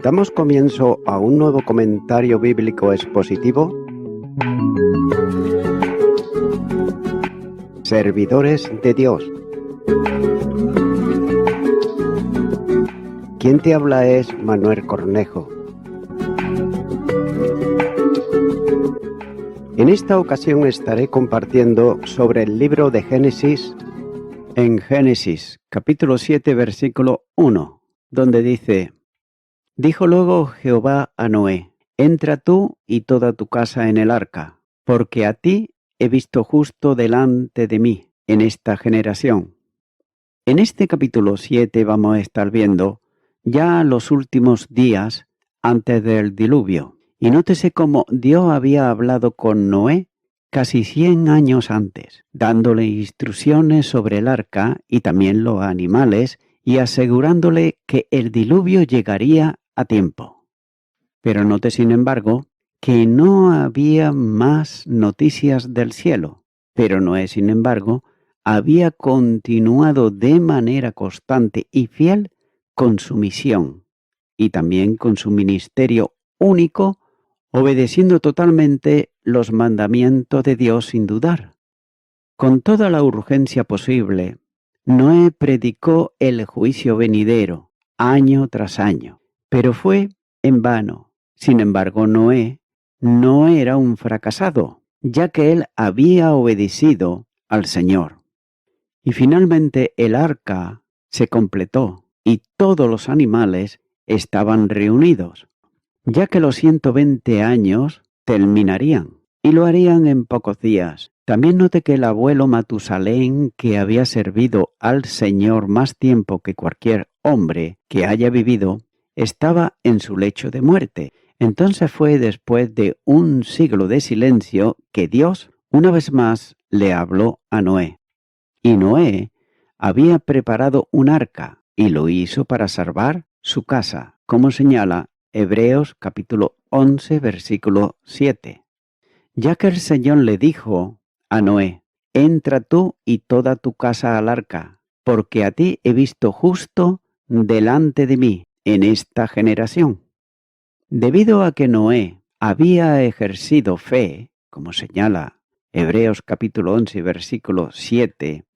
Damos comienzo a un nuevo comentario bíblico expositivo. Servidores de Dios. Quien te habla es Manuel Cornejo. En esta ocasión estaré compartiendo sobre el libro de Génesis, en Génesis capítulo 7 versículo 1, donde dice: Dijo luego Jehová a Noé: Entra tú y toda tu casa en el arca, porque a ti he visto justo delante de mí en esta generación. En este capítulo 7 vamos a estar viendo ya los últimos días antes del diluvio. Y nótese cómo Dios había hablado con Noé casi 100 años antes, dándole instrucciones sobre el arca y también los animales y asegurándole que el diluvio llegaría a tiempo. Pero note, sin embargo, que no había más noticias del cielo. Pero Noé, sin embargo, había continuado de manera constante y fiel con su misión y también con su ministerio único, obedeciendo totalmente los mandamientos de Dios sin dudar. Con toda la urgencia posible, Noé predicó el juicio venidero, año tras año, pero fue en vano. Sin embargo, Noé no era un fracasado, ya que él había obedecido al Señor. Y finalmente el arca se completó y todos los animales estaban reunidos, ya que los 120 años terminarían, y lo harían en pocos días. También note que el abuelo Matusalén, que había servido al Señor más tiempo que cualquier hombre que haya vivido, estaba en su lecho de muerte. Entonces fue después de un siglo de silencio que Dios, una vez más, le habló a Noé. Y Noé había preparado un arca y lo hizo para salvar su casa, como señala Hebreos capítulo 11 versículo 7. Ya que el Señor le dijo a Noé: Entra tú y toda tu casa al arca, porque a ti he visto justo delante de mí en esta generación. Debido a que Noé había ejercido fe, como señala Hebreos capítulo 11 versículo 7,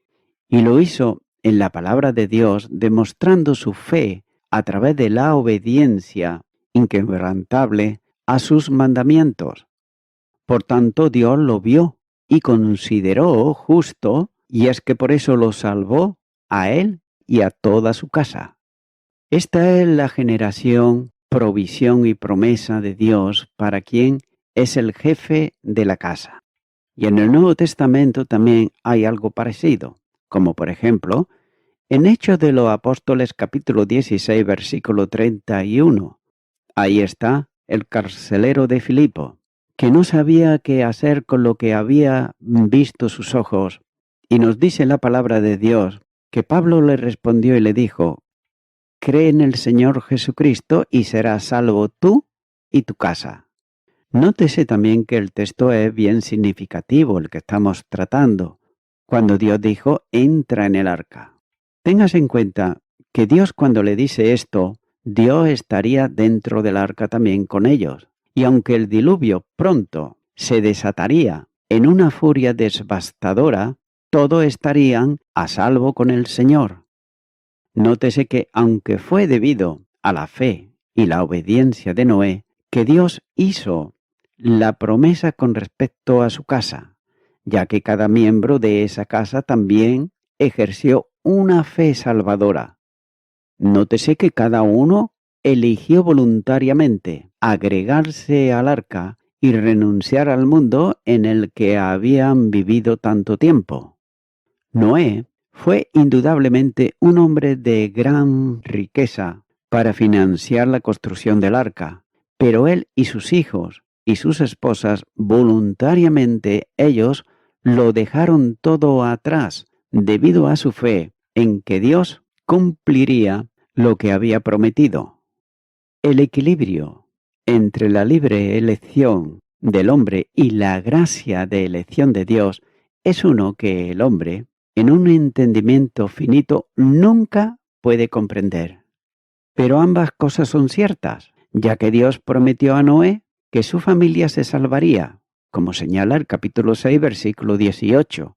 y lo hizo en la palabra de Dios, demostrando su fe a través de la obediencia inquebrantable a sus mandamientos. Por tanto, Dios lo vio y consideró justo, y es que por eso lo salvó a él y a toda su casa. Esta es la generación, provisión y promesa de Dios para quien es el jefe de la casa. Y en el Nuevo Testamento también hay algo parecido, como por ejemplo, en Hechos de los Apóstoles capítulo 16 versículo 31. Ahí está el carcelero de Filipo, que no sabía qué hacer con lo que había visto sus ojos, y nos dice la palabra de Dios que Pablo le respondió y le dijo: Cree en el Señor Jesucristo y serás salvo tú y tu casa. Nótese también que el texto es bien significativo, el que estamos tratando, cuando Dios dijo: entra en el arca. Tengas en cuenta que Dios, cuando le dice esto, Dios estaría dentro del arca también con ellos. Y aunque el diluvio pronto se desataría en una furia devastadora, todos estarían a salvo con el Señor. Nótese que aunque fue debido a la fe y la obediencia de Noé, que Dios hizo la promesa con respecto a su casa, ya que cada miembro de esa casa también ejerció una fe salvadora. Nótese que cada uno eligió voluntariamente agregarse al arca y renunciar al mundo en el que habían vivido tanto tiempo. Noé fue indudablemente un hombre de gran riqueza para financiar la construcción del arca, pero él y sus hijos y sus esposas voluntariamente ellos lo dejaron todo atrás debido a su fe en que Dios cumpliría lo que había prometido. El equilibrio entre la libre elección del hombre y la gracia de elección de Dios es uno que el hombre en un entendimiento finito nunca puede comprender. Pero ambas cosas son ciertas, ya que Dios prometió a Noé que su familia se salvaría, como señala el capítulo 6, versículo 18,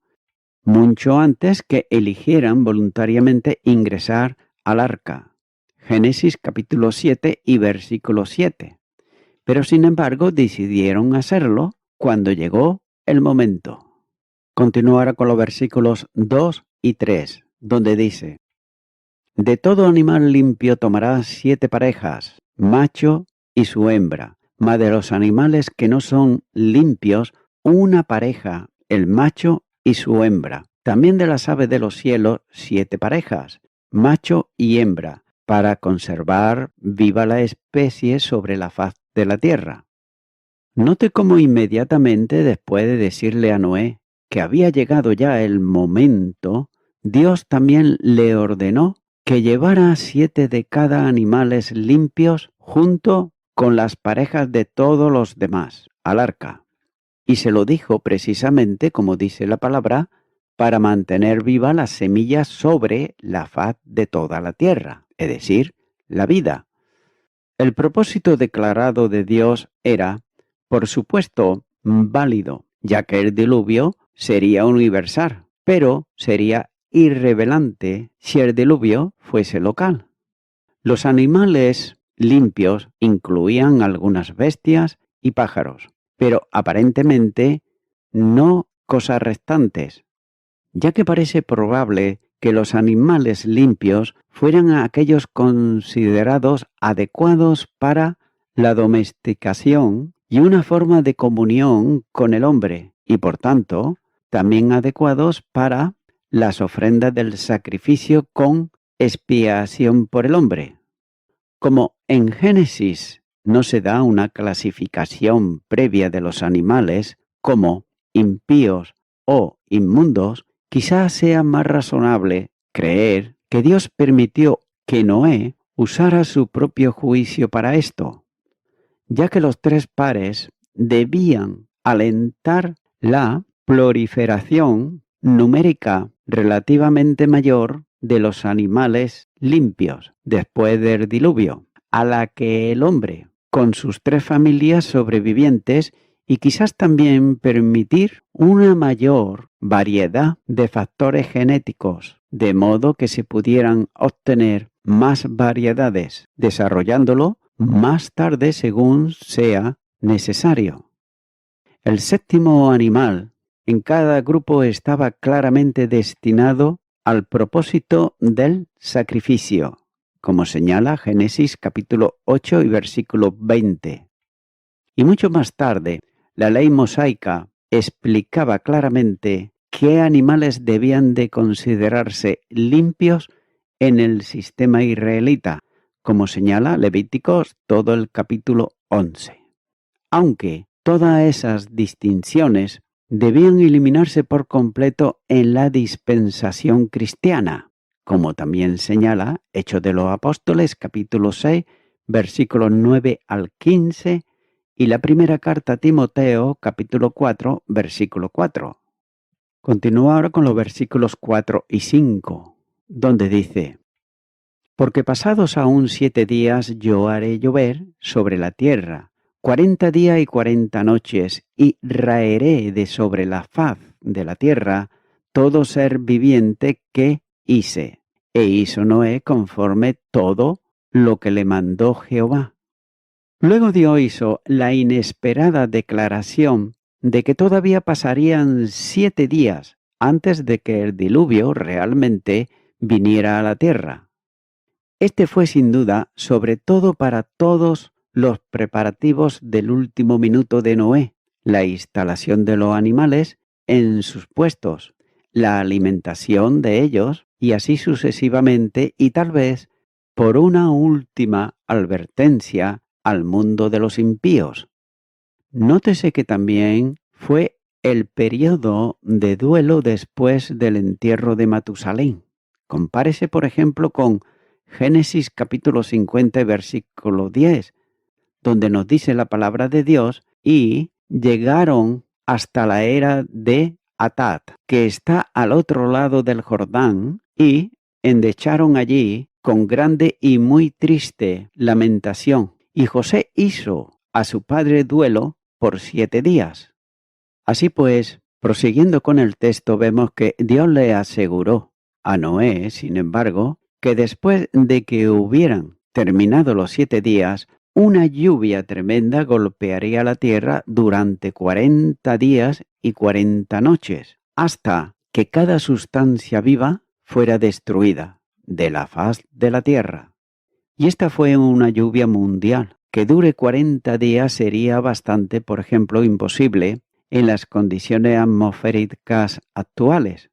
mucho antes que eligieran voluntariamente ingresar al arca. Génesis capítulo 7 y versículo 7. Pero sin embargo decidieron hacerlo cuando llegó el momento. Continúo ahora con los versículos 2 y 3, donde dice: De todo animal limpio tomarás 7 parejas, macho y su hembra, mas de los animales que no son limpios, una pareja, el macho y su hembra. También de las aves de los cielos 7 parejas, macho y hembra, para conservar viva la especie sobre la faz de la tierra. Note cómo inmediatamente después de decirle a Noé que había llegado ya el momento, Dios también le ordenó que llevara 7 de cada animales limpios junto con las parejas de todos los demás al arca. Y se lo dijo precisamente, como dice la palabra, para mantener viva las semillas sobre la faz de toda la tierra, es decir, la vida. El propósito declarado de Dios era, por supuesto, válido, ya que el diluvio sería universal, pero sería irrelevante si el diluvio fuese local. Los animales limpios incluían algunas bestias y pájaros, pero aparentemente no cosas restantes, ya que parece probable que los animales limpios fueran aquellos considerados adecuados para la domesticación y una forma de comunión con el hombre, y por tanto, también adecuados para las ofrendas del sacrificio con expiación por el hombre. Como en Génesis no se da una clasificación previa de los animales como impíos o inmundos, quizás sea más razonable creer que Dios permitió que Noé usara su propio juicio para esto, ya que los 3 pares debían alentar la proliferación numérica relativamente mayor de los animales limpios después del diluvio, a la que el hombre, con sus 3 familias sobrevivientes, y quizás también permitir una mayor variedad de factores genéticos, de modo que se pudieran obtener más variedades, desarrollándolo más tarde según sea necesario. El 7º animal en cada grupo estaba claramente destinado al propósito del sacrificio, como señala Génesis capítulo 8 y versículo 20. Y mucho más tarde, la ley mosaica explicaba claramente qué animales debían de considerarse limpios en el sistema israelita, como señala Levíticos todo el capítulo 11. Aunque todas esas distinciones debían eliminarse por completo en la dispensación cristiana, como también señala Hechos de los Apóstoles capítulo 6, versículos 9 al 15, y la primera carta a Timoteo, capítulo 4, versículo 4. Continúa ahora con los versículos 4 y 5, donde dice: Porque pasados aún 7 días yo haré llover sobre la tierra, 40 días y 40 noches, y raeré de sobre la faz de la tierra todo ser viviente que hice. E hizo Noé conforme todo lo que le mandó Jehová. Luego Dios hizo la inesperada declaración de que todavía pasarían 7 días antes de que el diluvio realmente viniera a la tierra. Este fue sin duda, sobre todo para todos los preparativos del último minuto de Noé, la instalación de los animales en sus puestos, la alimentación de ellos y así sucesivamente, y tal vez por una última advertencia al mundo de los impíos. Nótese que también fue el periodo de duelo después del entierro de Matusalén. Compárese, por ejemplo, con Génesis capítulo 50, versículo 10, donde nos dice la palabra de Dios: y llegaron hasta la era de Atad, que está al otro lado del Jordán, y endecharon allí con grande y muy triste lamentación. Y José hizo a su padre duelo por 7 días. Así pues, prosiguiendo con el texto, vemos que Dios le aseguró a Noé, sin embargo, que después de que hubieran terminado los 7 días, una lluvia tremenda golpearía la tierra durante 40 días y 40 noches, hasta que cada sustancia viva fuera destruida de la faz de la tierra. Y esta fue una lluvia mundial. Que dure 40 días sería bastante, por ejemplo, imposible en las condiciones atmosféricas actuales.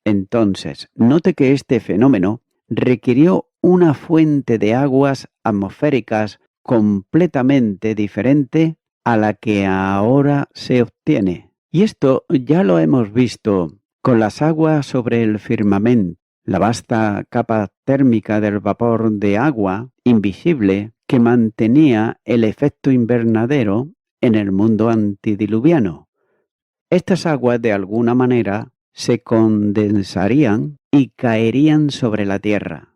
Entonces, note que este fenómeno requirió una fuente de aguas atmosféricas completamente diferente a la que ahora se obtiene. Y esto ya lo hemos visto con las aguas sobre el firmamento, la vasta capa térmica del vapor de agua invisible que mantenía el efecto invernadero en el mundo antediluviano. Estas aguas de alguna manera se condensarían y caerían sobre la tierra.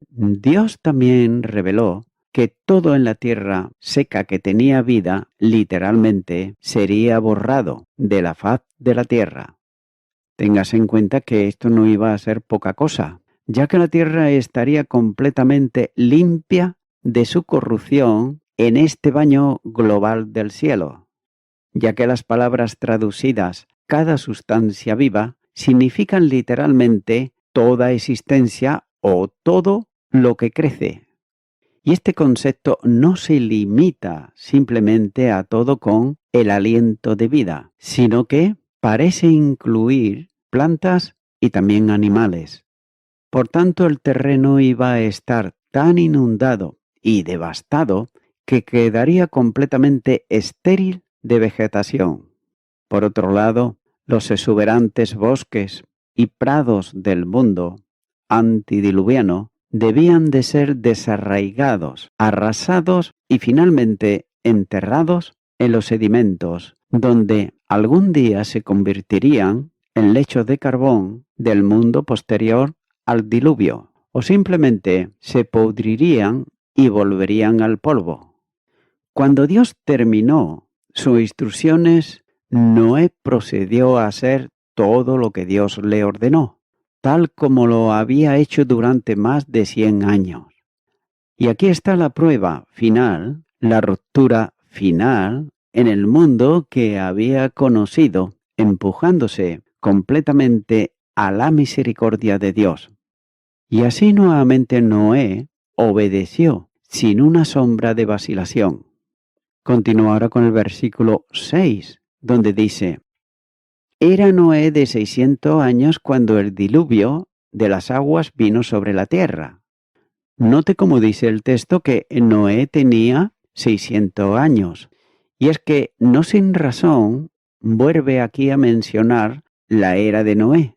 Dios también reveló que todo en la tierra seca que tenía vida, literalmente, sería borrado de la faz de la tierra. Téngase en cuenta que esto no iba a ser poca cosa, ya que la tierra estaría completamente limpia de su corrupción en este baño global del cielo, ya que las palabras traducidas cada sustancia viva significan literalmente toda existencia o todo lo que crece. Y este concepto no se limita simplemente a todo con el aliento de vida, sino que parece incluir plantas y también animales. Por tanto, el terreno iba a estar tan inundado y devastado que quedaría completamente estéril de vegetación. Por otro lado, los exuberantes bosques y prados del mundo antediluviano debían de ser desarraigados, arrasados y finalmente enterrados en los sedimentos, donde algún día se convertirían en lechos de carbón del mundo posterior al diluvio, o simplemente se pudrirían y volverían al polvo. Cuando Dios terminó sus instrucciones, Noé procedió a hacer todo lo que Dios le ordenó, tal como lo había hecho durante más de 100 años. Y aquí está la prueba final, la ruptura final en el mundo que había conocido, empujándose completamente a la misericordia de Dios. Y así nuevamente Noé obedeció sin una sombra de vacilación. Continúa ahora con el versículo 6, donde dice: Era Noé de 600 años cuando el diluvio de las aguas vino sobre la tierra. Note cómo dice el texto que Noé tenía 600 años. Y es que no sin razón vuelve aquí a mencionar la era de Noé.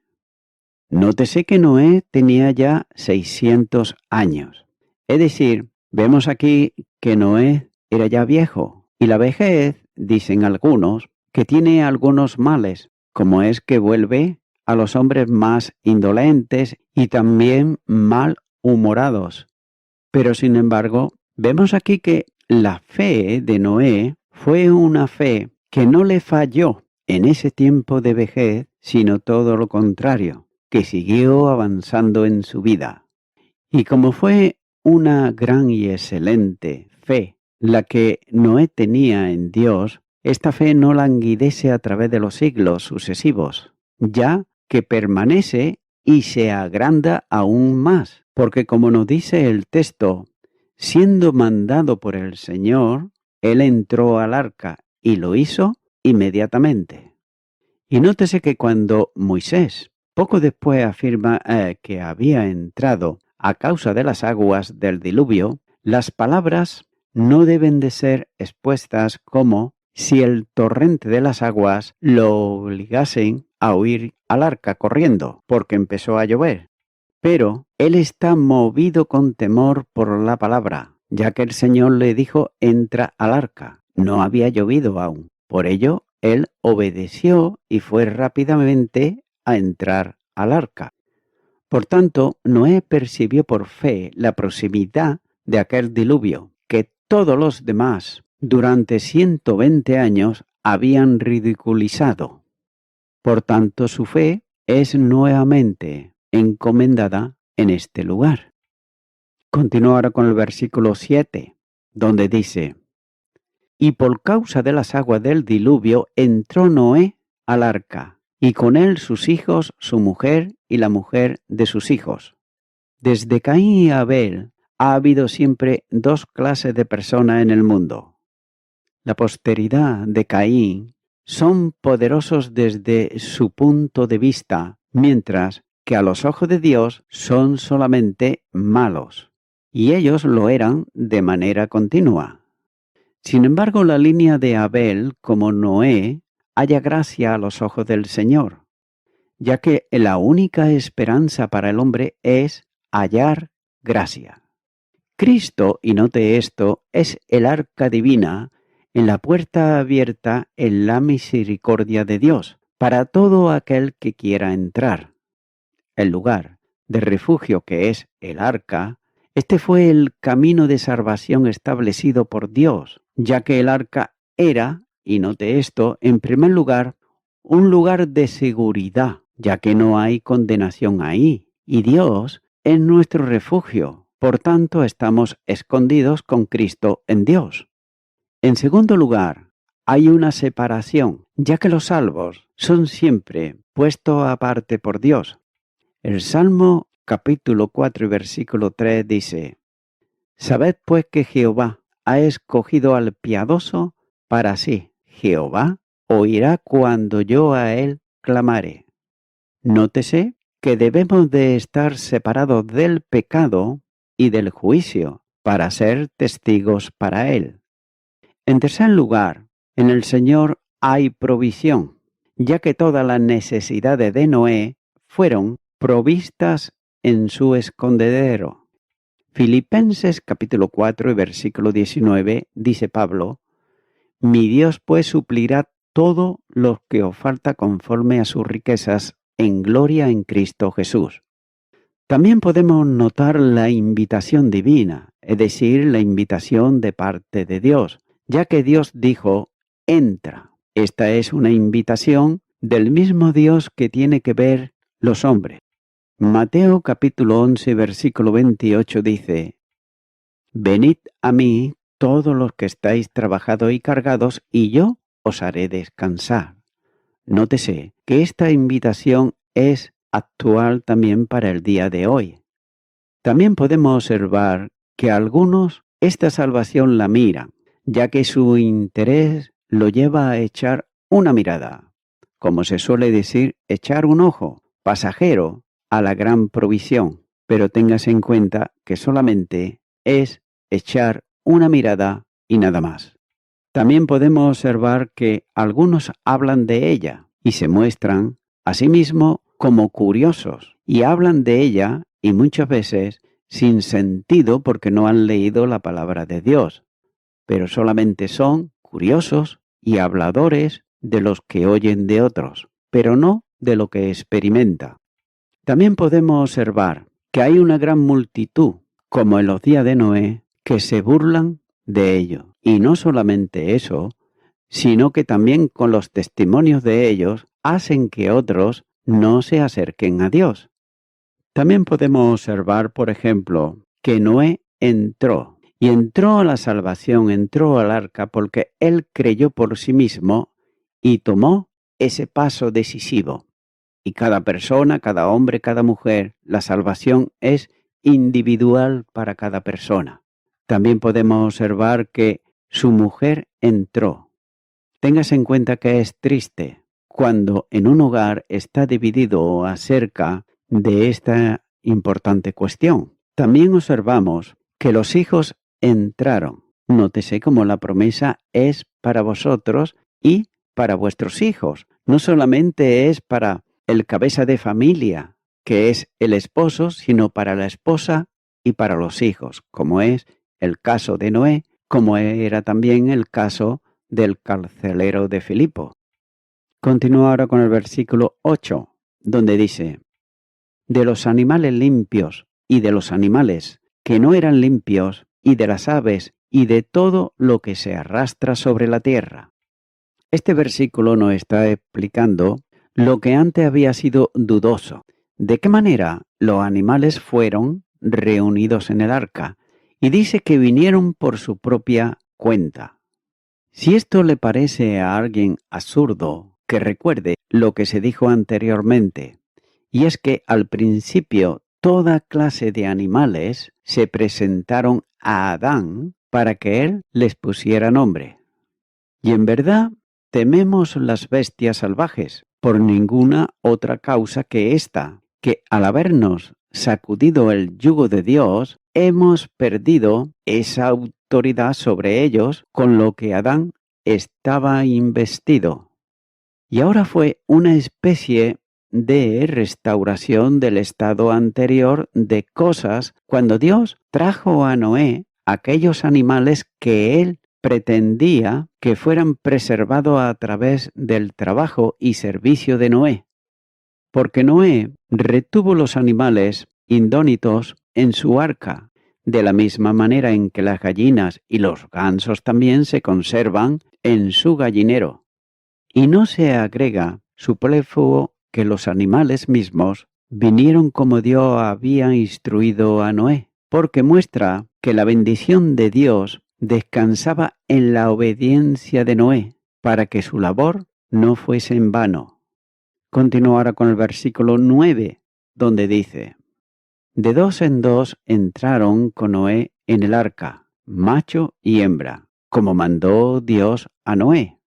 Nótese que Noé tenía ya 600 años. Es decir, vemos aquí que Noé era ya viejo. Y la vejez, dicen algunos, que tiene algunos males, como es que vuelve a los hombres más indolentes y también malhumorados. Pero sin embargo, vemos aquí que la fe de Noé fue una fe que no le falló en ese tiempo de vejez, sino todo lo contrario, que siguió avanzando en su vida. Y como fue una gran y excelente fe la que Noé tenía en Dios, esta fe no languidece a través de los siglos sucesivos, ya que permanece y se agranda aún más, porque como nos dice el texto, siendo mandado por el Señor, él entró al arca y lo hizo inmediatamente. Y nótese que cuando Moisés poco después afirma que había entrado a causa de las aguas del diluvio, las palabras no deben de ser expuestas como si el torrente de las aguas lo obligasen a huir al arca corriendo, porque empezó a llover. Pero él está movido con temor por la palabra, ya que el Señor le dijo: entra al arca. No había llovido aún. Por ello, él obedeció y fue rápidamente a entrar al arca. Por tanto, Noé percibió por fe la proximidad de aquel diluvio que todos los demás durante 120 años habían ridiculizado. Por tanto, su fe es nuevamente encomendada en este lugar. Continúo ahora con el versículo 7, donde dice: y por causa de las aguas del diluvio entró Noé al arca, y con él sus hijos, su mujer y la mujer de sus hijos. Desde Caín y Abel ha habido siempre dos clases de personas en el mundo. La posteridad de Caín son poderosos desde su punto de vista, mientras que a los ojos de Dios son solamente malos, y ellos lo eran de manera continua. Sin embargo, la línea de Abel, como Noé, halla gracia a los ojos del Señor, ya que la única esperanza para el hombre es hallar gracia. Cristo, y note esto, es el arca divina en la puerta abierta en la misericordia de Dios para todo aquel que quiera entrar. El lugar de refugio que es el arca, este fue el camino de salvación establecido por Dios, ya que el arca era, y note esto, en primer lugar, un lugar de seguridad, ya que no hay condenación ahí, y Dios es nuestro refugio, por tanto estamos escondidos con Cristo en Dios. En segundo lugar, hay una separación, ya que los salvos son siempre puestos aparte por Dios. El Salmo capítulo 4 y versículo 3 dice: sabed pues que Jehová ha escogido al piadoso para sí. Jehová oirá cuando yo a él clamare. Nótese que debemos de estar separados del pecado y del juicio para ser testigos para él. En tercer lugar, en el Señor hay provisión, ya que todas las necesidades de Noé fueron provistas en su escondedero. Filipenses capítulo 4 y versículo 19 dice Pablo: mi Dios pues suplirá todo lo que os falta conforme a sus riquezas en gloria en Cristo Jesús. También podemos notar la invitación divina, es decir, la invitación de parte de Dios, ya que Dios dijo: entra. Esta es una invitación del mismo Dios que tiene que ver los hombres. Mateo capítulo 11 versículo 28 dice: venid a mí todos los que estáis trabajados y cargados, y yo os haré descansar. Nótese que esta invitación es actual también para el día de hoy. También podemos observar que algunos esta salvación la miran, ya que su interés lo lleva a echar una mirada, como se suele decir, echar un ojo pasajero a la gran provisión, pero téngase en cuenta que solamente es echar una mirada y nada más. También podemos observar que algunos hablan de ella y se muestran a sí mismos como curiosos y hablan de ella y muchas veces sin sentido porque no han leído la palabra de Dios, pero solamente son curiosos y habladores de los que oyen de otros, pero no de lo que experimenta. También podemos observar que hay una gran multitud, como en los días de Noé, que se burlan de ello. Y no solamente eso, sino que también con los testimonios de ellos hacen que otros no se acerquen a Dios. También podemos observar, por ejemplo, que Noé entró a la salvación, entró al arca porque él creyó por sí mismo y tomó ese paso decisivo. Y cada persona, cada hombre, cada mujer, la salvación es individual para cada persona. También podemos observar que su mujer entró. Téngase en cuenta que es triste cuando en un hogar está dividido acerca de esta importante cuestión. También observamos que los hijos entraron. Nótese cómo la promesa es para vosotros y para vuestros hijos. No solamente es para el cabeza de familia, que es el esposo, sino para la esposa y para los hijos, como es el caso de Noé, como era también el caso del carcelero de Filipo. Continúa ahora con el versículo 8, donde dice: de los animales limpios y de los animales que no eran limpios, y de las aves y de todo lo que se arrastra sobre la tierra. Este versículo nos está explicando lo que antes había sido dudoso. ¿De qué manera los animales fueron reunidos en el arca? Y dice que vinieron por su propia cuenta. Si esto le parece a alguien absurdo, que recuerde lo que se dijo anteriormente, y es que al principio toda clase de animales se presentaron a Adán para que él les pusiera nombre. Y en verdad tememos las bestias salvajes por ninguna otra causa que esta, que al habernos sacudido el yugo de Dios, hemos perdido esa autoridad sobre ellos con lo que Adán estaba investido. Y ahora fue una especie de restauración del estado anterior de cosas cuando Dios trajo a Noé aquellos animales que él pretendía que fueran preservados a través del trabajo y servicio de Noé. Porque Noé retuvo los animales indónitos en su arca, de la misma manera en que las gallinas y los gansos también se conservan en su gallinero. Y no se agrega superfluo que los animales mismos vinieron como Dios había instruido a Noé, porque muestra que la bendición de Dios descansaba en la obediencia de Noé, para que su labor no fuese en vano. Continúa ahora con el versículo 9, donde dice: de dos en dos entraron con Noé en el arca, macho y hembra, como mandó Dios a Noé.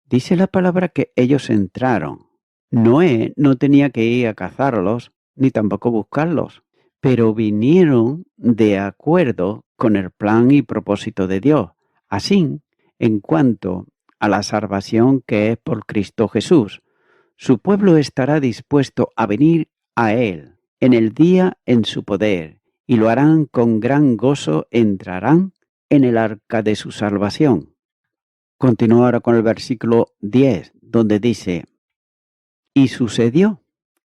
Dice la palabra que ellos entraron. Noé no tenía que ir a cazarlos, ni tampoco buscarlos, pero vinieron de acuerdo con el plan y propósito de Dios. Así, en cuanto a la salvación que es por Cristo Jesús, su pueblo estará dispuesto a venir a Él en el día en su poder, y lo harán con gran gozo, entrarán en el arca de su salvación. Continúa ahora con el versículo 10, donde dice: y sucedió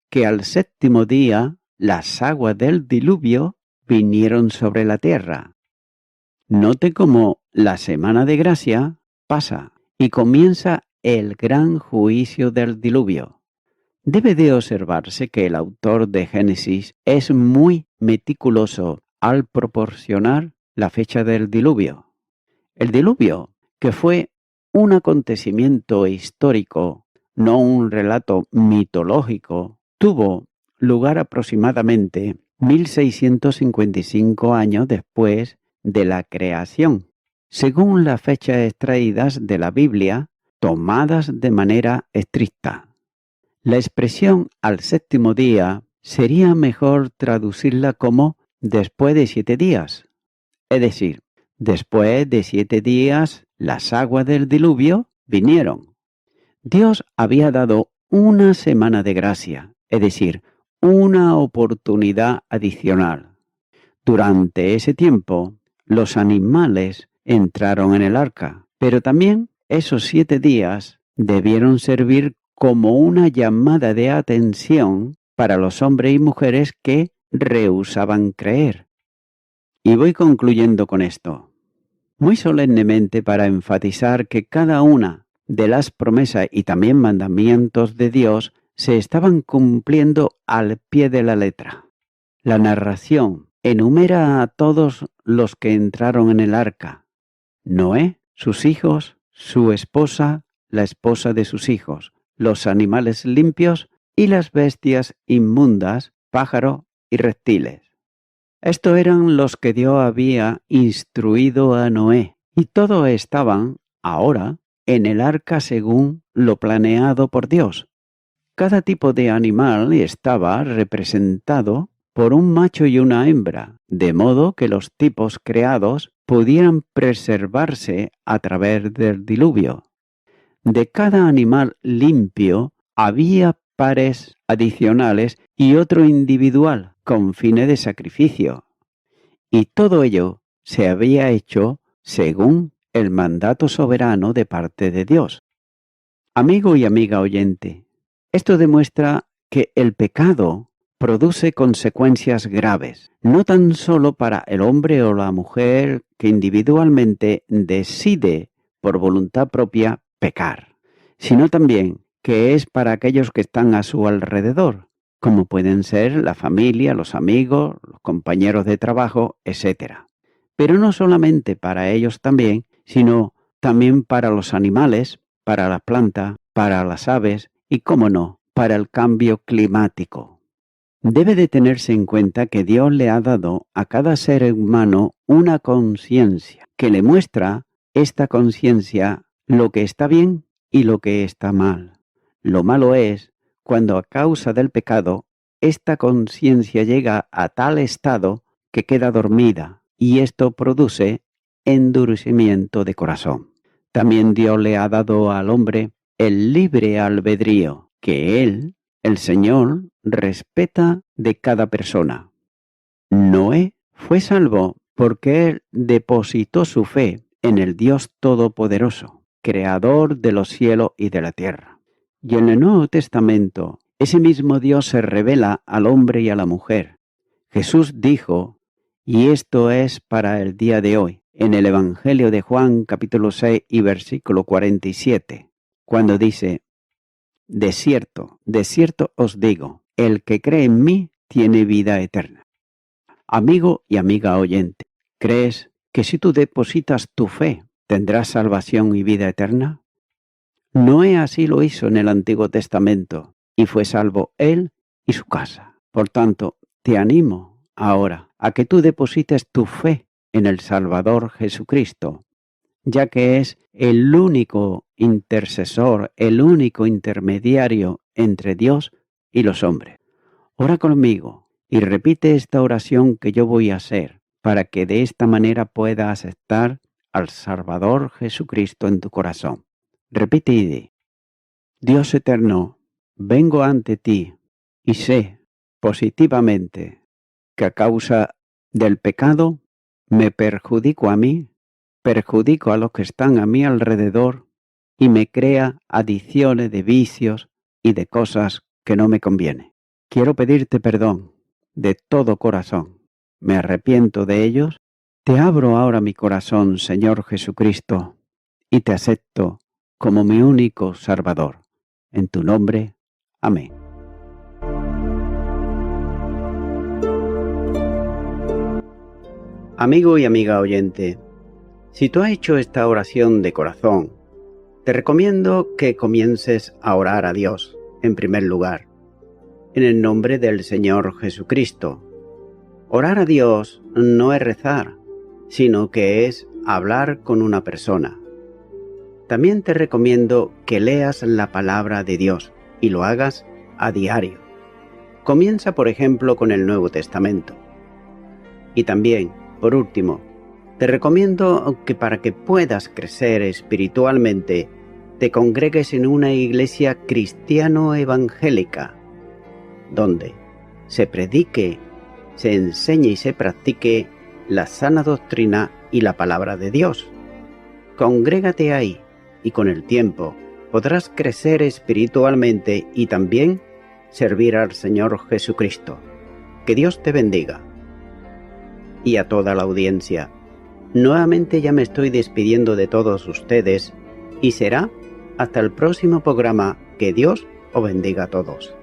que al séptimo día las aguas del diluvio vinieron sobre la tierra. Note cómo la semana de gracia pasa y comienza el gran juicio del diluvio. Debe de observarse que el autor de Génesis es muy meticuloso al proporcionar la fecha del diluvio. El diluvio, que fue un acontecimiento histórico, no un relato mitológico, tuvo lugar aproximadamente 1655 años después de la creación, según las fechas extraídas de la Biblia, tomadas de manera estricta. La expresión al séptimo día sería mejor traducirla como después de 7 días, es decir, después de 7 días, las aguas del diluvio vinieron. Dios había dado una semana de gracia, es decir, una oportunidad adicional. Durante ese tiempo, los animales entraron en el arca, pero también esos 7 días debieron servir como una llamada de atención para los hombres y mujeres que rehusaban creer. Y voy concluyendo con esto, muy solemnemente para enfatizar que cada una de las promesas y también mandamientos de Dios se estaban cumpliendo al pie de la letra. La narración enumera a todos los que entraron en el arca: Noé, sus hijos, su esposa, la esposa de sus hijos, los animales limpios y las bestias inmundas, pájaros y reptiles. Estos eran los que Dios había instruido a Noé, y todos estaban, ahora, en el arca según lo planeado por Dios. Cada tipo de animal estaba representado por un macho y una hembra, de modo que los tipos creados pudieran preservarse a través del diluvio. De cada animal limpio había pares adicionales y otro individual con fines de sacrificio. Y todo ello se había hecho según el mandato soberano de parte de Dios. Amigo y amiga oyente, esto demuestra que el pecado produce consecuencias graves, no tan solo para el hombre o la mujer que individualmente decide por voluntad propia pecar, sino también que es para aquellos que están a su alrededor, como pueden ser la familia, los amigos, los compañeros de trabajo, etc. Pero no solamente para ellos también, sino también para los animales, para la planta, para las aves y, cómo no, para el cambio climático. Debe de tenerse en cuenta que Dios le ha dado a cada ser humano una conciencia, que le muestra esta conciencia lo que está bien y lo que está mal. Lo malo es cuando a causa del pecado esta conciencia llega a tal estado que queda dormida y esto produce endurecimiento de corazón. También Dios le ha dado al hombre el libre albedrío, que él, el Señor, respeta de cada persona. Noé fue salvo porque él depositó su fe en el Dios Todopoderoso, creador de los cielos y de la tierra. Y en el Nuevo Testamento, ese mismo Dios se revela al hombre y a la mujer. Jesús dijo, y esto es para el día de hoy, en el Evangelio de Juan capítulo 6 y versículo 47, cuando dice, de cierto os digo, el que cree en mí tiene vida eterna. Amigo y amiga oyente, ¿crees que si tú depositas tu fe tendrás salvación y vida eterna? Noé así lo hizo en el Antiguo Testamento y fue salvo él y su casa. Por tanto, te animo ahora a que tú deposites tu fe en el Salvador Jesucristo, ya que es el único intercesor, el único intermediario entre Dios y los hombres. Ora conmigo y repite esta oración que yo voy a hacer para que de esta manera puedas aceptar al Salvador Jesucristo en tu corazón. Repite y di: Dios eterno, vengo ante ti y sé positivamente que a causa del pecado me perjudico a mí, perjudico a los que están a mi alrededor y me crea adicciones de vicios y de cosas que no me convienen. Quiero pedirte perdón de todo corazón. Me arrepiento de ellos. Te abro ahora mi corazón, Señor Jesucristo, y te acepto como mi único Salvador. En tu nombre. Amén. Amigo y amiga oyente, si tú has hecho esta oración de corazón, te recomiendo que comiences a orar a Dios, en primer lugar, en el nombre del Señor Jesucristo. Orar a Dios no es rezar, sino que es hablar con una persona. También te recomiendo que leas la palabra de Dios y lo hagas a diario. Comienza, por ejemplo, con el Nuevo Testamento. Y también, por último, te recomiendo que para que puedas crecer espiritualmente, te congregues en una iglesia cristiano-evangélica, donde se predique, se enseñe y se practique la sana doctrina y la palabra de Dios. Congrégate ahí y con el tiempo podrás crecer espiritualmente y también servir al Señor Jesucristo. Que Dios te bendiga. Y a toda la audiencia, nuevamente ya me estoy despidiendo de todos ustedes y será hasta el próximo programa. Que Dios os bendiga a todos.